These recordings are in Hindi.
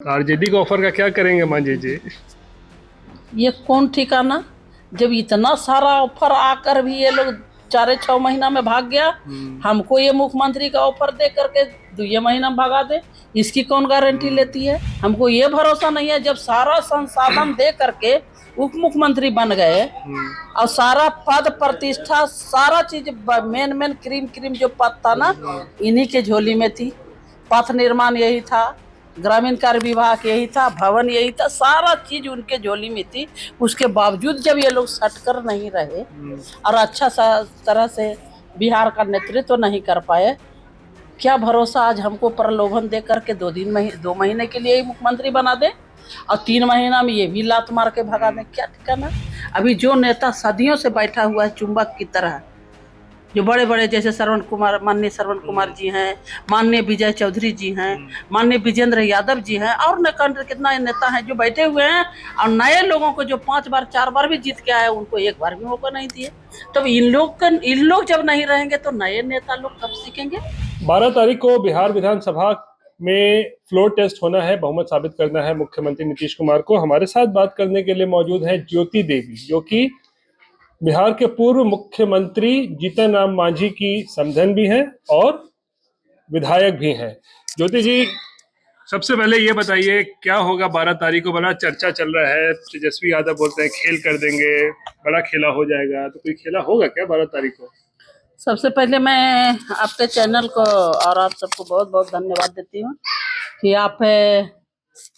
आरजेडी का ऑफर का क्या करेंगे मांझी जी? ये कौन ठिकाना, जब इतना सारा ऑफर आकर भी ये लोग 4-6 महीना में भाग गया। हमको ये मुख्यमंत्री का ऑफर दे करके 2 महीना में भगा दे, इसकी कौन गारंटी लेती है? हमको ये भरोसा नहीं है। जब सारा संसाधन दे करके उप मुख्यमंत्री बन गए और सारा पद प्रतिष्ठा सारा चीज मेन मेन क्रीम क्रीम जो पद था ना, इन्हीं के झोली में थी। पथ निर्माण यही था, ग्रामीण कार्य विभाग यही था, भवन यही था, सारा चीज उनके झोली में थी। उसके बावजूद जब ये लोग सटकर नहीं रहे और अच्छा सा तरह से बिहार का नेतृत्व नहीं कर पाए, क्या भरोसा आज हमको प्रलोभन दे करके 2 महीने के लिए ही मुख्यमंत्री बना दे और 3 महीना में ये भी लात मार के भगा दे? क्या ठिकाना। अभी जो नेता सदियों से बैठा हुआ है चुंबक की तरह, जो बड़े बड़े जैसे माननीय श्रवण कुमार जी हैं, माननीय विजय चौधरी जी हैं, माननीय विजेंद्र यादव जी हैं, और कितना नेता हैं जो बैठे हुए हैं और नए लोगों को जो 5 बार 4 बार भी जीत के आए उनको एक बार भी मौका नहीं दिए। तो इन लोग जब नहीं रहेंगे तो नए नेता लोग कब सीखेंगे? 12 तारीख को बिहार विधानसभा में फ्लोर टेस्ट होना है, बहुमत साबित करना है मुख्यमंत्री नीतीश कुमार को। हमारे साथ बात करने के लिए मौजूद है ज्योति देवी, जो कि बिहार के पूर्व मुख्यमंत्री जीतन राम मांझी की समधन भी हैं और विधायक भी हैं। ज्योति जी, सबसे पहले ये बताइए क्या होगा 12 तारीख को? बड़ा चर्चा चल रहा है, तेजस्वी यादव बोलते हैं खेल कर देंगे, बड़ा खेला हो जाएगा, तो कोई खेला होगा क्या 12 तारीख को? सबसे पहले मैं आपके चैनल को और आप सबको बहुत बहुत धन्यवाद देती हूँ कि आप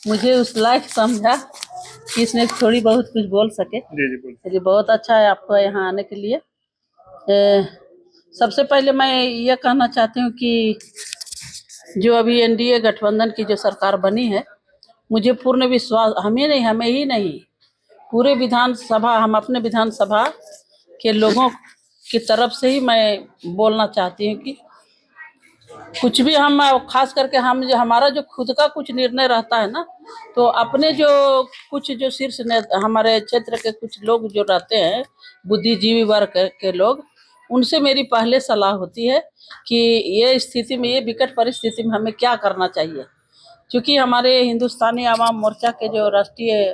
मुझे उस लायक समझा कि इसमें थोड़ी बहुत कुछ बोल सके। जी जी बोलिए। चलिए, बहुत अच्छा है आपको यहाँ आने के लिए। सबसे पहले मैं ये कहना चाहती हूँ कि जो अभी एनडीए गठबंधन की जो सरकार बनी है, मुझे पूर्ण विश्वास, हमें ही नहीं, पूरे विधानसभा, हम अपने विधानसभा के लोगों की तरफ से ही मैं बोलना चाहती हूँ कि कुछ भी हम, खास करके हम, जो हमारा जो खुद का कुछ निर्णय रहता है ना, तो अपने जो कुछ जो शीर्ष हमारे क्षेत्र के कुछ लोग जो रहते हैं, बुद्धिजीवी वर्ग के लोग, उनसे मेरी पहले सलाह होती है कि ये स्थिति में, ये विकट परिस्थिति में हमें क्या करना चाहिए। क्योंकि हमारे हिंदुस्तानी आवाम मोर्चा के जो राष्ट्रीय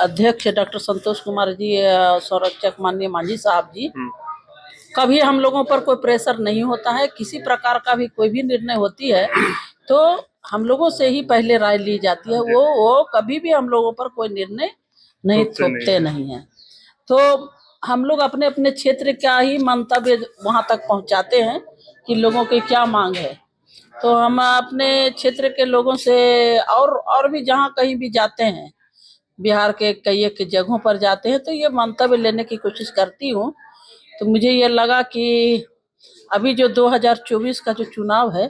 अध्यक्ष डॉक्टर संतोष कुमार जी, संरक्षक माननीय मांझी साहब जी, कभी हम लोगों पर कोई प्रेशर नहीं होता है। किसी प्रकार का भी कोई भी निर्णय होती है तो हम लोगों से ही पहले राय ली जाती है। वो कभी भी हम लोगों पर कोई निर्णय नहीं थोपते नहीं है। तो हम लोग अपने अपने क्षेत्र का ही मंतव्य वहां तक पहुंचाते हैं कि लोगों की क्या मांग है। तो हम अपने क्षेत्र के लोगों से और भी जहाँ कहीं भी जाते हैं, बिहार के कई एक जगहों पर जाते हैं, तो ये मंतव्य लेने की कोशिश करती हूँ। तो मुझे ये लगा कि अभी जो 2024 का जो चुनाव है,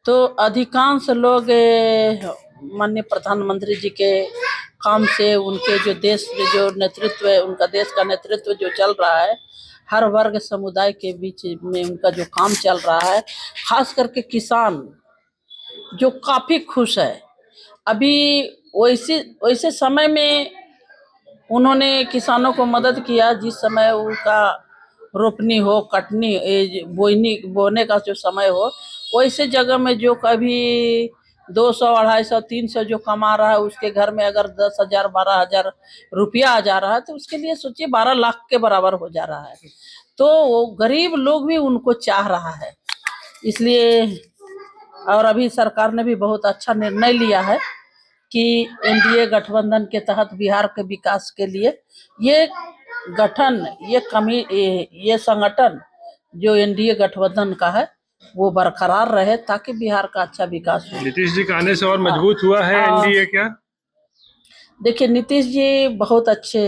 तो अधिकांश लोग माननीय प्रधानमंत्री जी के काम से, उनके जो देश में जो नेतृत्व है, उनका देश का नेतृत्व जो चल रहा है, हर वर्ग समुदाय के बीच में उनका जो काम चल रहा है, खास करके किसान जो काफी खुश है। अभी वैसे वैसे समय में उन्होंने किसानों को मदद किया जिस समय उनका रोपनी हो, कटनी, बोने का जो समय हो, वैसे जगह में जो कभी 200, 250, 300 जो कमा रहा है, उसके घर में अगर 10,000, 12,000 रुपया आ जा रहा है, तो उसके लिए सोचिए 12 लाख के बराबर हो जा रहा है। तो वो गरीब लोग भी उनको चाह रहा है। इसलिए, और अभी सरकार ने भी बहुत अच्छा निर्णय लिया है कि एनडीए गठबंधन के तहत बिहार के विकास के लिए ये गठन, ये संगठन जो एनडीए गठबंधन का है, वो बरकरार रहे ताकि बिहार का अच्छा विकास हो। नीतीश जी का आने से और मजबूत हुआ है एनडीए क्या? देखिए, नीतीश जी बहुत अच्छे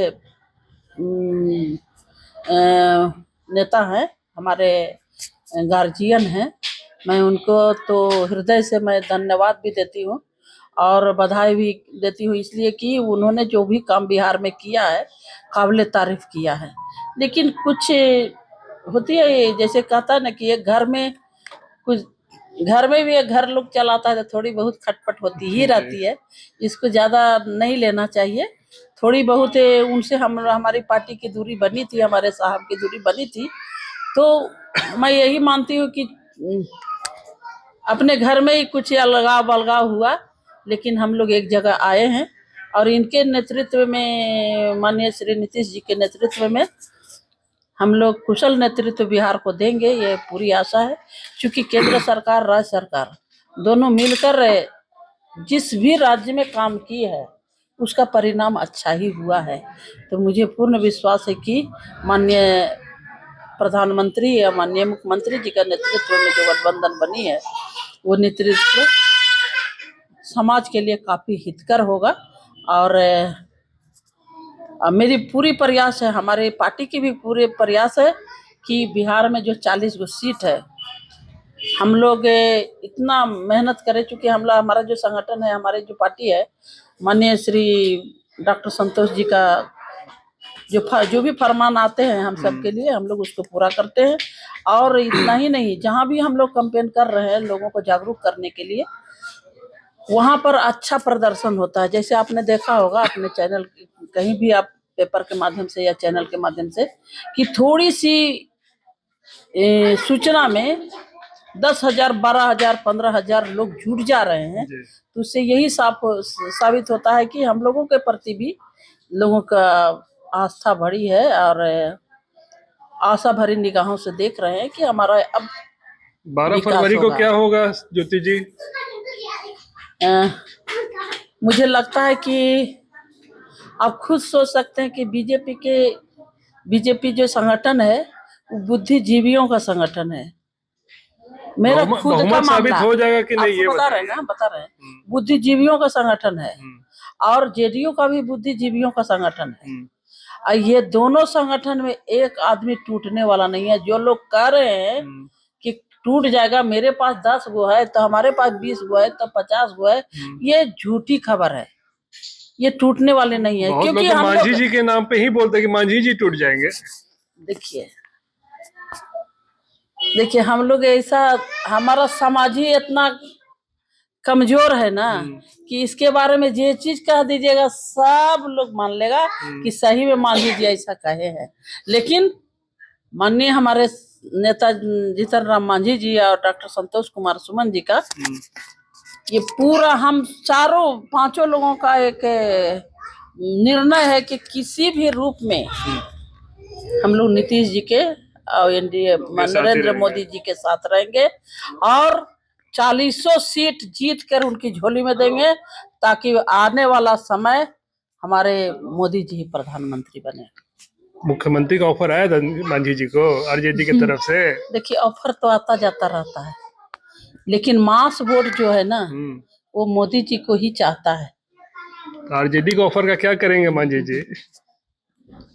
नेता हैं, हमारे गार्जियन हैं। मैं उनको तो हृदय से मैं धन्यवाद भी देती हूँ और बधाई भी देती हूँ, इसलिए कि उन्होंने जो भी काम बिहार में किया है, काबिल तारीफ किया है। लेकिन कुछ होती है, जैसे कहता है ना कि एक घर में कुछ, घर में भी एक घर लोग चलाता है तो थोड़ी बहुत खटपट होती ही रहती है। इसको ज्यादा नहीं लेना चाहिए। थोड़ी बहुत उनसे हमारी पार्टी की दूरी बनी थी, हमारे साहब की दूरी बनी थी। तो मैं यही मानती हूँ कि अपने घर में ही कुछ अलगाव बलगाव हुआ लेकिन हम लोग एक जगह आए हैं और इनके नेतृत्व में, माननीय श्री नीतीश जी के नेतृत्व में हम लोग कुशल नेतृत्व बिहार को देंगे, ये पूरी आशा है। क्योंकि केंद्र सरकार, राज्य सरकार दोनों मिलकर जिस भी राज्य में काम की है उसका परिणाम अच्छा ही हुआ है। तो मुझे पूर्ण विश्वास है कि माननीय प्रधानमंत्री या माननीय मुख्यमंत्री जी का नेतृत्व में जो गठबंधन बनी है वो नेतृत्व समाज के लिए काफी हितकर होगा। और मेरी पूरी प्रयास है, हमारे पार्टी की भी पूरे प्रयास है कि बिहार में जो 40 गो सीट है हम लोग इतना मेहनत करें। चूंकि हमारा जो संगठन है, हमारे जो पार्टी है, माननीय श्री डॉक्टर संतोष जी का जो भी फरमान आते हैं हम सब के लिए, हम लोग उसको पूरा करते हैं। और इतना ही नहीं, जहां भी हम लोग कैंपेन कर रहे हैं लोगों को जागरूक करने के लिए, वहां पर अच्छा प्रदर्शन होता है। जैसे आपने देखा होगा अपने चैनल, कहीं भी आप पेपर के माध्यम से या चैनल के माध्यम से, कि थोड़ी सी सूचना में 10,000, 12,000, 15,000 लोग जुट जा रहे हैं। तो उससे यही साबित होता है कि हम लोगों के प्रति भी लोगों का आस्था बढ़ी है और आशा भरी निगाहों से देख रहे हैं कि हमारा अब 12 फरवरी को क्या होगा ज्योति जी? मुझे लगता है कि आप खुद सोच सकते हैं कि बीजेपी जो संगठन है वो बुद्धिजीवियों का संगठन है। मेरा खुद का साबित हो जाएगा कि नहीं, ये बता रहे हैं बुद्धिजीवियों का संगठन है और जेडीयू का भी बुद्धिजीवियों का संगठन है। और ये दोनों संगठन में एक आदमी टूटने वाला नहीं है। जो लोग कह रहे हैं कि टूट जाएगा, मेरे पास 10 गो है तो हमारे पास 20 गो है तो 50 गो है, ये झूठी खबर है। ये टूटने वाले नहीं है। क्योंकि हम मांझी जी के नाम पे ही बोलते हैं कि मांझी जी टूट जाएंगे। देखिए हम लोग ऐसा, हमारा समाज ही इतना कमजोर है ना कि इसके बारे में जो चीज कह दीजिएगा सब लोग मान लेगा कि सही में मांझी जी ऐसा कहे हैं। लेकिन माननीय हमारे नेता जीतन राम मांझी जी और डॉक्टर संतोष कुमार सुमन जी का ये पूरा हम चारों 5 लोगों का एक निर्णय है कि किसी भी रूप में हम लोग नीतीश जी के और एनडीए नरेंद्र मोदी जी के साथ रहेंगे और 40 सीट जीत कर उनकी झोली में देंगे, ताकि आने वाला समय हमारे मोदी जी प्रधानमंत्री बने। मुख्यमंत्री का ऑफर आया था मांझी जी को आरजेडी की तरफ से? देखिए ऑफर तो आता जाता रहता है, लेकिन मास वोट जो है ना वो मोदी जी को ही चाहता है। आरजेडी के ऑफर का क्या करेंगे मांझी जी?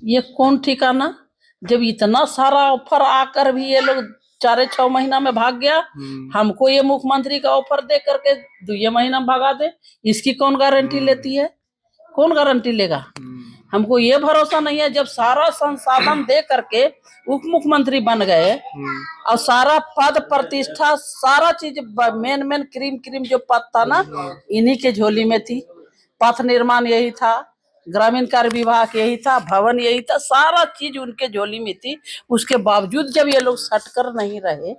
ये कौन ठिकाना, जब इतना सारा ऑफर आकर भी ये लोग 4-6 महीना में भाग गया। हमको ये मुख्यमंत्री का ऑफर दे करके 2 महीना में भगा दे, इसकी कौन गारंटी लेती है? कौन गारंटी लेगा? हमको ये भरोसा नहीं है। जब सारा संसाधन दे करके उप मुख्यमंत्री बन गए और सारा पद प्रतिष्ठा सारा चीज मेन क्रीम जो पद था ना इन्हीं के झोली में थी। पथ निर्माण यही था, ग्रामीण कार्य विभाग यही था, भवन यही था, सारा चीज उनके झोली में थी। उसके बावजूद जब ये लोग सटकर नहीं रहे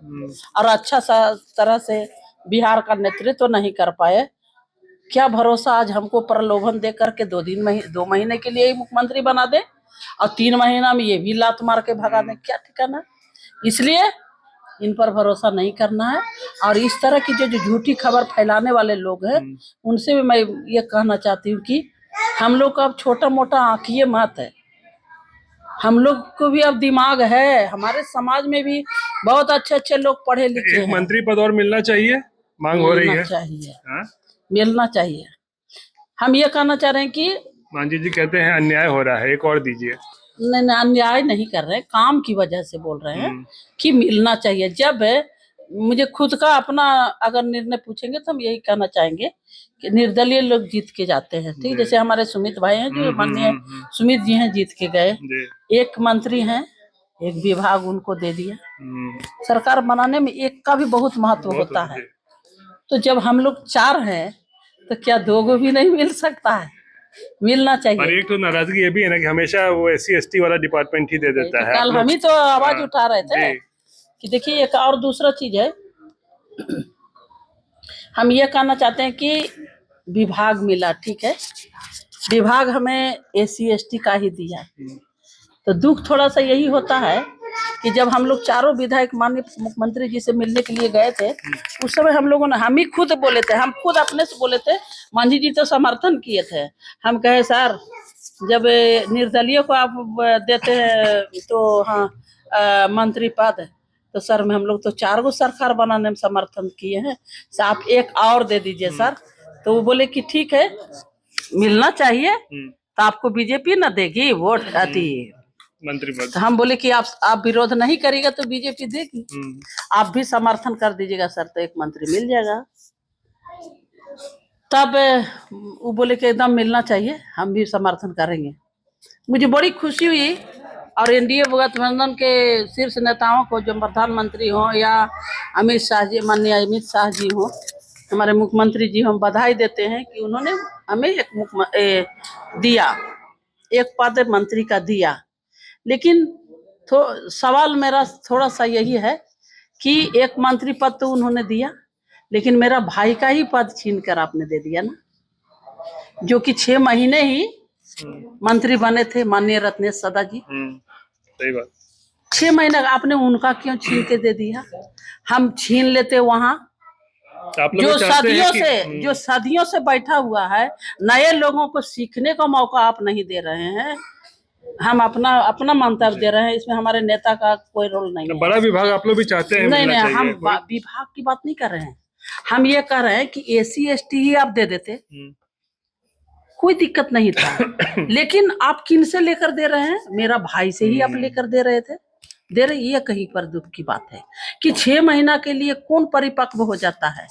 और अच्छा तरह से बिहार का नेतृत्व नहीं कर पाए, क्या भरोसा आज हमको प्रलोभन दे करके 2 महीने के लिए ही मुख्यमंत्री बना दे और 3 महीना में ये भी लात मार के भगा दे? क्या ठिकाना। इसलिए इन पर भरोसा नहीं करना है। और इस तरह की जो झूठी खबर फैलाने वाले लोग हैं उनसे भी मैं ये कहना चाहती हूँ कि हम लोग का अब छोटा मोटा आंखिए मत है, हम लोग को भी अब दिमाग है। हमारे समाज में भी बहुत अच्छे लोग पढ़े लिखे हैं। मंत्री पद और मिलना चाहिए, मांग हो रही है। मिलना चाहिए। हम ये कहना चाह रहे हैं कि मांझी जी कहते हैं अन्याय हो रहा है, एक और दीजिए। नहीं, अन्याय नहीं कर रहे हैं, काम की वजह से बोल रहे हैं कि मिलना चाहिए। जब मुझे खुद का अपना अगर निर्णय पूछेंगे तो हम यही कहना चाहेंगे कि निर्दलीय लोग जीत के जाते हैं। ठीक, जैसे हमारे सुमित भाई हैं जो माननीय सुमित जी हैं, जीत के गए। एक मंत्री हैं, एक विभाग उनको दे दिया। सरकार बनाने में एक का भी बहुत महत्व होता है। तो जब हम लोग 4 हैं तो क्या 2 को भी नहीं मिल सकता है? मिलना चाहिए। पर एक तो नाराजगी ये भी है ना कि हमेशा वो SC/ST वाला डिपार्टमेंट ही दे देता है। कल हम ही तो आवाज उठा रहे थे कि देखिए एक और दूसरा चीज है, हम ये कहना चाहते हैं कि विभाग मिला, ठीक है, विभाग हमें SC ST का ही दिया। तो दुख थोड़ा सा यही होता है कि जब हम लोग चारों विधायक माननीय मुख्यमंत्री जी से मिलने के लिए गए थे, उस समय हम लोगों ने, हम ही खुद बोले थे, हम खुद अपने से बोले थे, मांझी जी तो समर्थन किए थे। हम कहे सर जब निर्दलीय को आप देते हैं तो हाँ मंत्री पद, तो सर में हम लोग तो 4 गो सरकार बनाने में समर्थन किए हैं, तो आप एक और दे दीजिए सर। तो वो बोले कि ठीक है मिलना चाहिए, तो आपको बीजेपी ना देगी वोट आती मंत्री पद। तो हम बोले कि आप विरोध नहीं करिएगा तो बीजेपी देगी, आप भी समर्थन कर दीजिएगा सर तो एक मंत्री मिल जाएगा। तब वो बोले कि एकदम मिलना चाहिए, हम भी समर्थन करेंगे। मुझे बड़ी खुशी हुई और NDA गठबंधन के शीर्ष नेताओं को, जो प्रधानमंत्री हो या अमित शाह जी, माननीय अमित शाह जी हो, हमारे मुख्यमंत्री जी, हम बधाई देते हैं कि उन्होंने हमें एक दिया, एक पद मंत्री का दिया। लेकिन सवाल मेरा थोड़ा सा यही है कि एक मंत्री पद तो उन्होंने दिया, लेकिन मेरा भाई का ही पद छीन कर आपने दे दिया ना, जो कि 6 महीने ही मंत्री बने थे, माननीय रत्नेश सदा जी। सही बात। 6 महीने आपने उनका क्यों छीन के दे दिया? हम छीन लेते वहां जो सदियों से बैठा हुआ है, नए लोगों को सीखने का मौका आप नहीं दे रहे हैं। हम अपना मंतव्य दे रहे हैं, इसमें हमारे नेता का कोई रोल नहीं है। बड़ा विभाग आप लोग भी चाहते हैं? नहीं, हम विभाग की बात नहीं कर रहे हैं, हम ये कह रहे हैं कि SC ST ही आप दे देते, कोई दिक्कत नहीं था। लेकिन आप किन से लेकर दे रहे हैं? मेरा भाई से ही आप लेकर दे रहे थे, दे रहे। ये कहीं पर दुख की बात है कि 6 महीना के लिए कौन परिपक्व हो जाता है?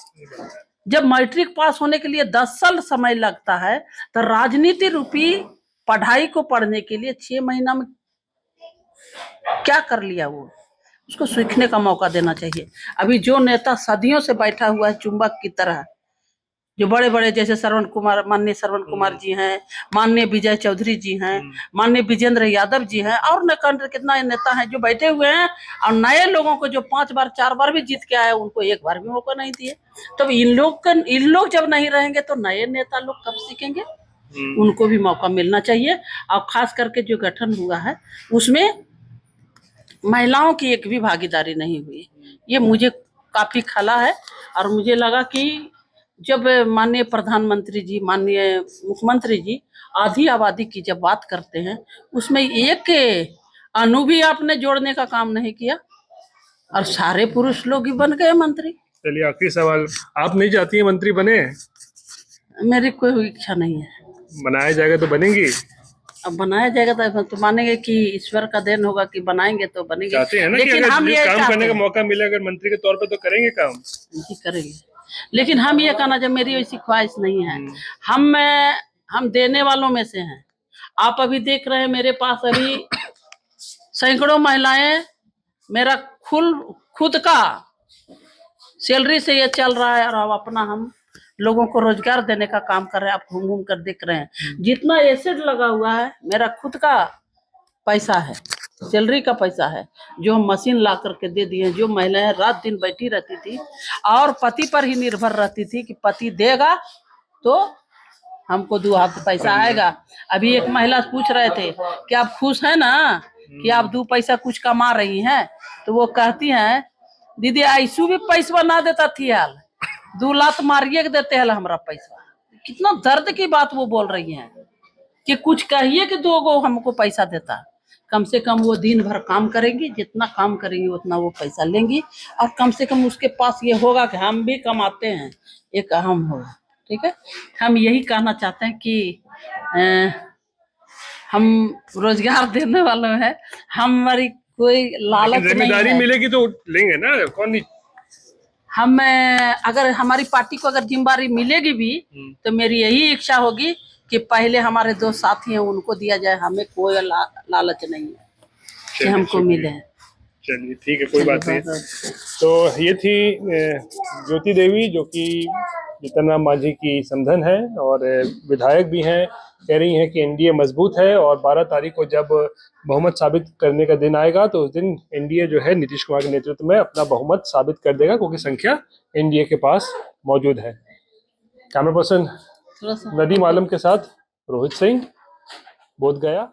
जब मैट्रिक पास होने के लिए 10 साल समय लगता है, तो राजनीति रूपी पढ़ाई को पढ़ने के लिए 6 महीना में क्या कर लिया वो? उसको सीखने का मौका देना चाहिए। अभी जो नेता सदियों से बैठा हुआ है चुंबक की तरह, जो बड़े बड़े जैसे माननीय श्रवण कुमार जी हैं, माननीय विजय चौधरी जी हैं, माननीय विजेंद्र यादव जी हैं, और कितना नेता है जो बैठे हुए हैं, और नए लोगों को जो 5 बार 4 बार भी जीत के आए, उनको एक बार भी मौका नहीं दिए। तो इन लोग जब नहीं रहेंगे तो नए नेता लोग कब सीखेंगे? उनको भी मौका मिलना चाहिए। और खास करके जो गठन हुआ है उसमें महिलाओं की एक भी भागीदारी नहीं हुई, ये मुझे काफी खला है। और मुझे लगा कि जब माननीय प्रधानमंत्री जी, माननीय मुख्यमंत्री जी आधी आबादी की जब बात करते हैं, उसमें एक अणु भी आपने जोड़ने का काम नहीं किया, और सारे पुरुष लोग ही बन गए मंत्री। चलिए आखिरी सवाल, आप नहीं चाहती है मंत्री बने? मेरी कोई इच्छा नहीं है। बनाया जाएगा तो बनेंगी? अब बनाया जाएगा तो मानेंगे कि ईश्वर का देन होगा कि बनाएंगे तो बनेंगे। चाहते हैं ना, लेकिन कि हम ये काम करने का मौका मिले अगर मंत्री के तौर पे तो करेंगे काम? जी करेंगे, लेकिन हम ये कहना, जब मेरी वैसी ख्वाहिश नहीं है। हम देने वालों में से हैं। आप अभी देख रहे हैं मेरे पास अभी सैकड़ों महिलाएं, मेरा खुद का सैलरी से ये चल रहा है, और अब अपना हम लोगों को रोजगार देने का काम कर रहे हैं। आप घूम घूम कर देख रहे हैं जितना एसेट लगा हुआ है, मेरा खुद का पैसा है, सैलरी का पैसा है, जो हम मशीन ला करके दे दिए। जो महिलाएं रात दिन बैठी रहती थी और पति पर ही निर्भर रहती थी कि पति देगा तो हमको 2 हाथ पैसा आएगा। अभी एक महिला पूछ रहे थे कि आप खुश हैं ना कि आप 2 पैसा कुछ कमा रही हैं? तो वो कहती हैं, दीदी ऐसू भी पैसा ना देता थी हाल, 2 लात मारिए के देते हैं हमारा पैसा। कितना दर्द की बात वो बोल रही हैं कि कुछ कहिए कि 2 गो हमको पैसा देता। कम से कम वो दिन भर काम करेंगी, जितना काम करेंगी उतना वो पैसा लेंगी, और कम से कम उसके पास ये होगा कि हम भी कमाते हैं, एक अहम होगा। ठीक है, हम यही कहना चाहते हैं कि हम रोजगार देने वाले हैं, हमारी कोई लालच नहीं है। जिम्मेदारी मिलेगी तो लेंगे ना, कौन नहीं। हम अगर हमारी पार्टी को अगर जिम्मेदारी मिलेगी भी तो मेरी यही इच्छा होगी कि पहले हमारे 2 साथी हैं उनको दिया जाए, हमें कोई लालच नहीं है कि हमको मिले। चलिए ठीक है, कोई बात नहीं। तो ये थी ज्योति देवी, जो कि जीतनराम मांझी की समधन है और विधायक भी हैं। कह रही हैं कि एनडीए मजबूत है और 12 तारीख को जब बहुमत साबित करने का दिन आएगा तो उस दिन एनडीए जो है नीतीश कुमार के नेतृत्व में अपना बहुमत साबित कर देगा, क्योंकि संख्या एनडीए के पास मौजूद है। कैमरा पर्सन थोड़ा सा नदीम आलम के साथ रोहित सिंह, बोधगया।